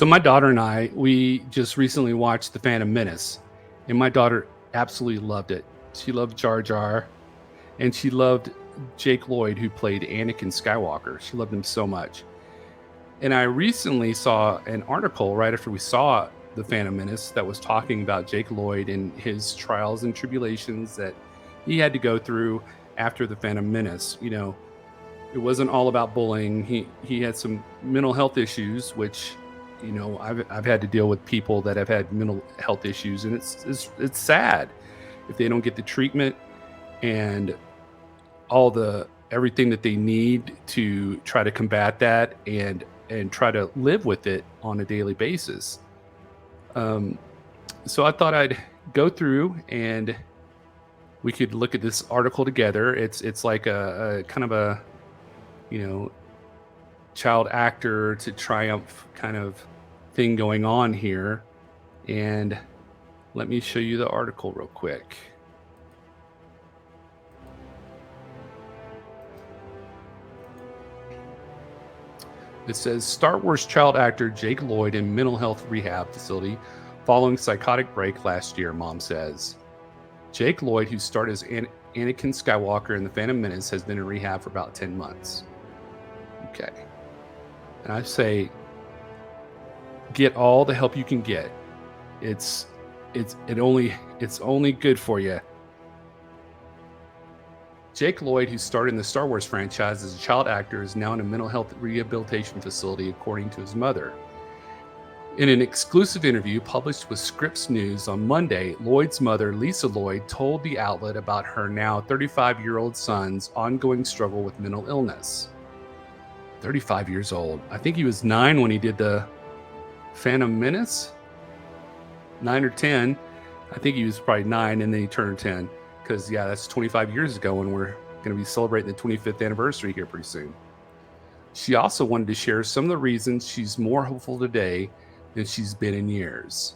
So my daughter and I, we just recently watched The Phantom Menace, and my daughter absolutely loved it. She loved Jar Jar, and she loved Jake Lloyd, who played Anakin Skywalker. She loved him so much. And I recently saw an article right after we saw The Phantom Menace that was talking about Jake Lloyd and his trials and tribulations that he had to go through after The Phantom Menace. It wasn't all about bullying. He had some mental health issues, which I've had to deal with people that have had mental health issues, and it's sad if they don't get the treatment and all the everything that they need to try to combat that and try to live with it on a daily basis. Um, so I thought I'd go through and we could look at this article together. It's like a kind of a you know child actor to triumph kind of thing going on here. And let me show you the article real quick. It says Star Wars child actor Jake Lloyd in mental health rehab facility following psychotic break last year, mom says. Jake Lloyd, who starred as Anakin Skywalker in The Phantom Menace, has been in rehab for about 10 months. Okay. And I say, get all the help you can get. It's only good for you. Jake Lloyd, who starred in the Star Wars franchise as a child actor, is now in a mental health rehabilitation facility, according to his mother. In an exclusive interview published with Scripps News on Monday, Lloyd's mother, Lisa Lloyd, told the outlet about her now 35-year-old son's ongoing struggle with mental illness. 35 years old. I think he was 9 when he did the Phantom Menace. 9 or 10. I think he was probably 9 and then he turned 10. Because, yeah, that's 25 years ago, and we're going to be celebrating the 25th anniversary here pretty soon. She also wanted to share some of the reasons she's more hopeful today than she's been in years.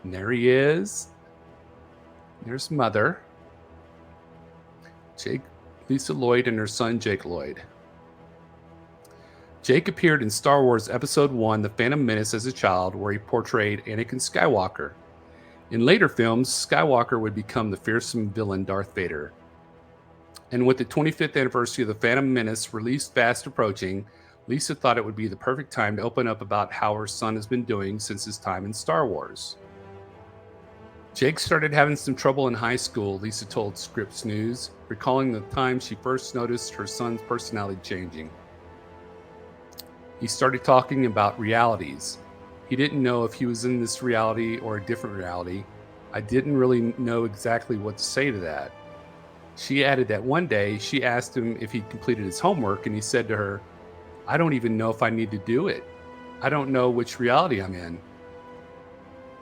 And there he is. There's mother. Lisa Lloyd and her son, Jake Lloyd. Jake appeared in Star Wars Episode 1, The Phantom Menace, as a child, where he portrayed Anakin Skywalker. In later films, Skywalker would become the fearsome villain Darth Vader. And with the 25th anniversary of The Phantom Menace release fast approaching, Lisa thought it would be the perfect time to open up about how her son has been doing since his time in Star Wars. Jake started having some trouble in high school, Lisa told Scripps News, recalling the time she first noticed her son's personality changing. He started talking about realities. He didn't know if he was in this reality or a different reality. I didn't really know exactly what to say to that. She added that one day she asked him if he'd completed his homework, and he said to her, "I don't even know if I need to do it. I don't know which reality I'm in."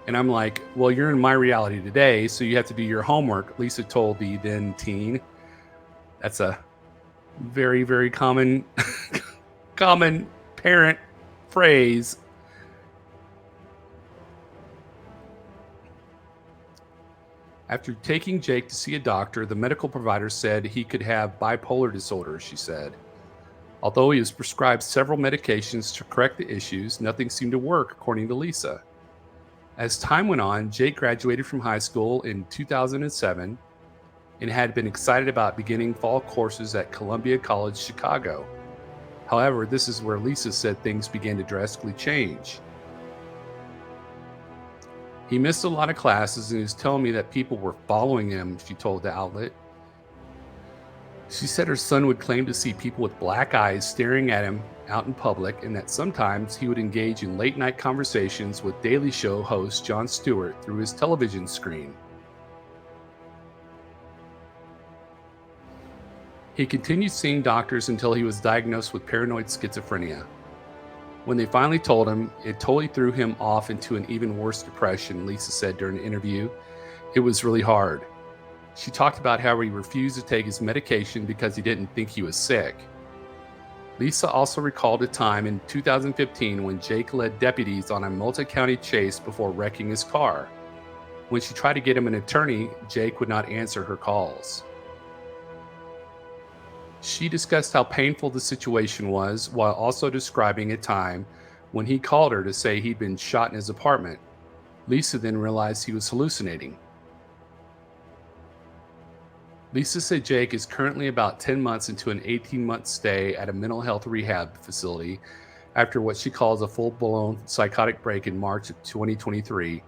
And I'm like, well, you're in my reality today, so you have to do your homework, Lisa told the then teen. That's a very, very common parent phrase. After taking Jake to see a doctor, the medical provider said he could have bipolar disorder, she said. Although he was prescribed several medications to correct the issues, nothing seemed to work, according to Lisa. As time went on, Jake graduated from high school in 2007 and had been excited about beginning fall courses at Columbia College, Chicago. However, this is where Lisa said things began to drastically change. He missed a lot of classes and he was telling me that people were following him, she told the outlet. She said her son would claim to see people with black eyes staring at him out in public, and that sometimes he would engage in late-night conversations with Daily Show host Jon Stewart through his television screen. He continued seeing doctors until he was diagnosed with paranoid schizophrenia. When they finally told him, it totally threw him off into an even worse depression, Lisa said during an interview. It was really hard. She talked about how he refused to take his medication because he didn't think he was sick. Lisa also recalled a time in 2015 when Jake led deputies on a multi-county chase before wrecking his car. When she tried to get him an attorney, Jake would not answer her calls. She discussed how painful the situation was while also describing a time when he called her to say he'd been shot in his apartment. Lisa then realized he was hallucinating. Lisa said Jake is currently about 10 months into an 18-month stay at a mental health rehab facility after what she calls a full-blown psychotic break in March of 2023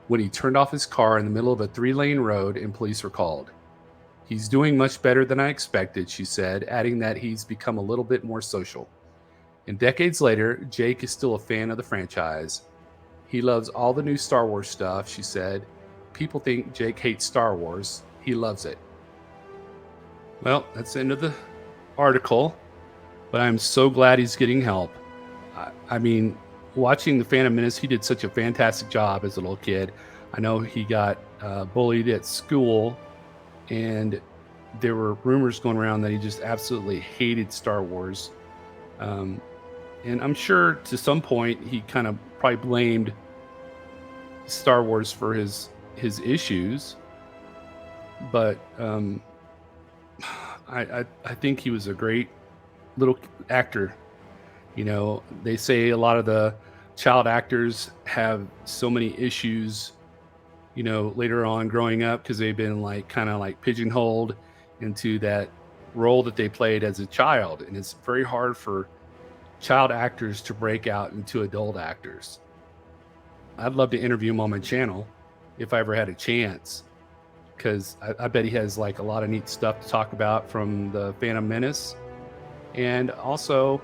when he turned off his car in the middle of a 3-lane road and police were called. He's doing much better than I expected, she said, adding that he's become a little bit more social. And decades later, Jake is still a fan of the franchise. He loves all the new Star Wars stuff, she said. People think Jake hates Star Wars. He loves it. Well, that's the end of the article, but I'm so glad he's getting help. I mean, watching The Phantom Menace, he did such a fantastic job as a little kid. I know he got bullied at school, and there were rumors going around that he just absolutely hated Star Wars. And I'm sure to some point he kind of probably blamed Star Wars for his issues, but I think he was a great little actor. You know, they say a lot of the child actors have so many issues, you know, later on growing up because they've been like kind of like pigeonholed into that role that they played as a child. And it's very hard for child actors to break out into adult actors. I'd love to interview him on my channel if I ever had a chance, because I bet he has like a lot of neat stuff to talk about from the Phantom Menace. And also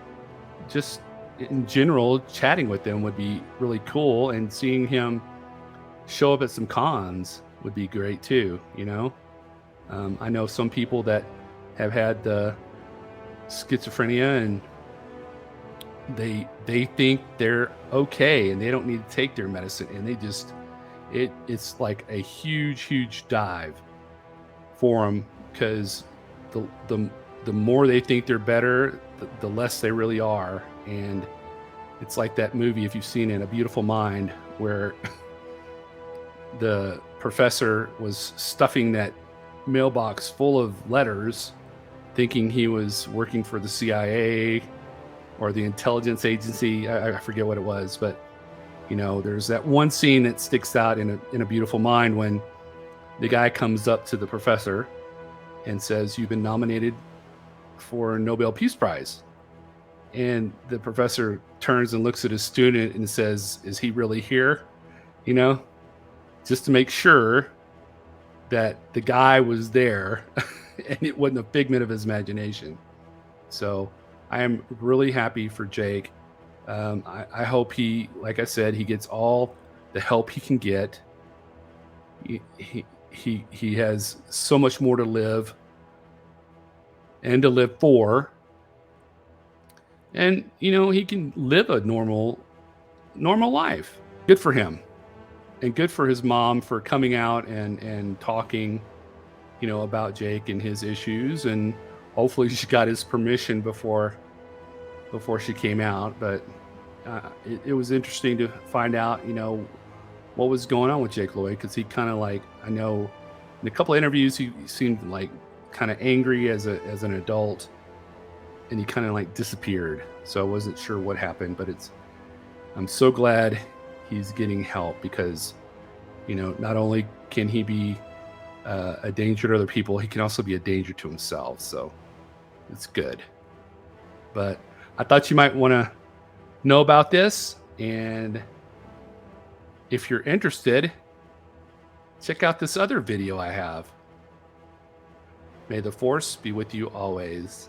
just in general, chatting with him would be really cool, and seeing him show up at some cons would be great too, you know? I know some people that have had the schizophrenia and they think they're okay and they don't need to take their medicine, and they just it's like a huge dive for them, because the more they think they're better, the less they really are. And it's like that movie, if you've seen it, A Beautiful Mind, where the professor was stuffing that mailbox full of letters thinking he was working for the CIA or the intelligence agency. I forget what it was, but you know, there's that one scene that sticks out in A Beautiful Mind when the guy comes up to the professor and says, "You've been nominated for a Nobel Peace Prize." And the professor turns and looks at his student and says, "Is he really here?" You know, just to make sure that the guy was there and it wasn't a figment of his imagination. So I am really happy for Jake. I hope he, like I said, he gets all the help he can get. He has so much more to live and to live for, and you know, he can live a normal life. Good for him, and good for his mom for coming out and talking, you know, about Jake and his issues. And hopefully she got his permission before she came out. But it was interesting to find out, you know, what was going on with Jake Lloyd, because he kind of, like, I know in a couple of interviews he seemed like kind of angry as an adult, and he kind of like disappeared. So I wasn't sure what happened, but I'm so glad he's getting help, because, you know, not only can he be a danger to other people, he can also be a danger to himself. So it's good. But I thought you might want to know about this, and if you're interested, check out this other video I have. May the Force be with you always.